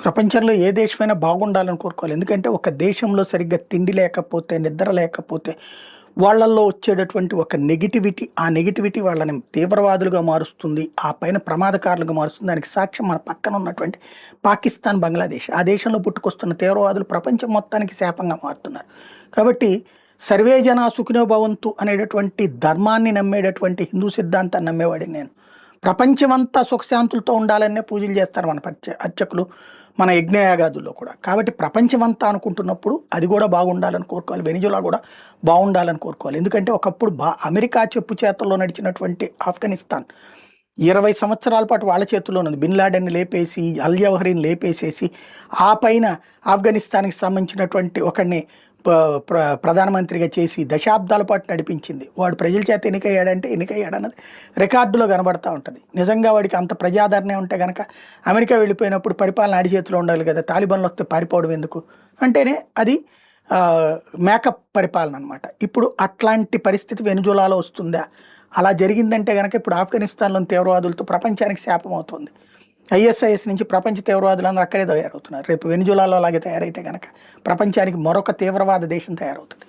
ప్రపంచంలో ఏ దేశమైనా బాగుండాలని కోరుకోవాలి. ఎందుకంటే ఒక దేశంలో సరిగ్గా తిండి లేకపోతే, నిద్ర లేకపోతే వాళ్ళల్లో వచ్చేటటువంటి ఒక నెగటివిటీ, ఆ నెగటివిటీ వాళ్ళని తీవ్రవాదులుగా మారుస్తుంది. ఆ పైన ప్రమాదకారులుగా మారుస్తుంది. దానికి సాక్ష్యం మన పక్కన ఉన్నటువంటి పాకిస్తాన్, బంగ్లాదేశ్. ఆ దేశంలో పుట్టుకొస్తున్న తీవ్రవాదులు ప్రపంచం మొత్తానికి శాపంగా మారుతున్నారు. కాబట్టి సర్వే జన సుఖినో భవంతు అనేటటువంటి ధర్మాన్ని నమ్మేటటువంటి హిందూ సిద్ధాంతాన్ని నమ్మేవాడిని నేను. ప్రపంచమంతా సుఖశాంతులతో ఉండాలనే పూజలు చేస్తారు మన అర్చకులు, మన యజ్ఞయాగాదుల్లో కూడా. కాబట్టి ప్రపంచమంతా అనుకుంటున్నప్పుడు అది కూడా బాగుండాలని కోరుకోవాలి. వెనిజులా కూడా బాగుండాలని కోరుకోవాలి. ఎందుకంటే ఒకప్పుడు అమెరికా చెప్పు చేతుల్లో నడిచినటువంటి ఆఫ్ఘనిస్తాన్ 20 సంవత్సరాల పాటు వాళ్ళ చేతుల్లో ఉన్నది. బిన్ లాడెన్ని లేపేసి, అల్ జవహరీని లేపేసేసి, ఆ పైన ఆఫ్ఘనిస్తాన్కి సంబంధించినటువంటి ఒకడిని ప్రధానమంత్రిగా చేసి దశాబ్దాల పాటు నడిపించింది. వాడు ప్రజల చేత ఎన్నికయ్యాడంటే ఎన్నికయ్యాడన్నది రికార్డులో కనబడతా ఉంటుంది. నిజంగా వాడికి అంత ప్రజాదరణ ఉంటే కనుక అమెరికా వెళ్ళిపోయినప్పుడు పరిపాలన ఆడి చేతిలో ఉండాలి కదా, తాలిబాన్లు వస్తే పారిపోవడం ఎందుకు అంటేనే అది మేకప్ పరిపాలన అనమాట. ఇప్పుడు అట్లాంటి పరిస్థితి వెనుజులాలో వస్తుందా? అలా జరిగిందంటే కనుక ఇప్పుడు ఆఫ్ఘనిస్తాన్లోని తీవ్రవాదులతో ప్రపంచానికి శాపం అవుతుంది. ఐఎస్ఐఎస్ నుంచి ప్రపంచ తీవ్రవాదులందరూ అక్కడే తయారవుతున్నారు. రేపు వెనుజులాలో అలాగే తయారైతే కనుక ప్రపంచానికి మరొక తీవ్రవాద దేశం తయారవుతుంది.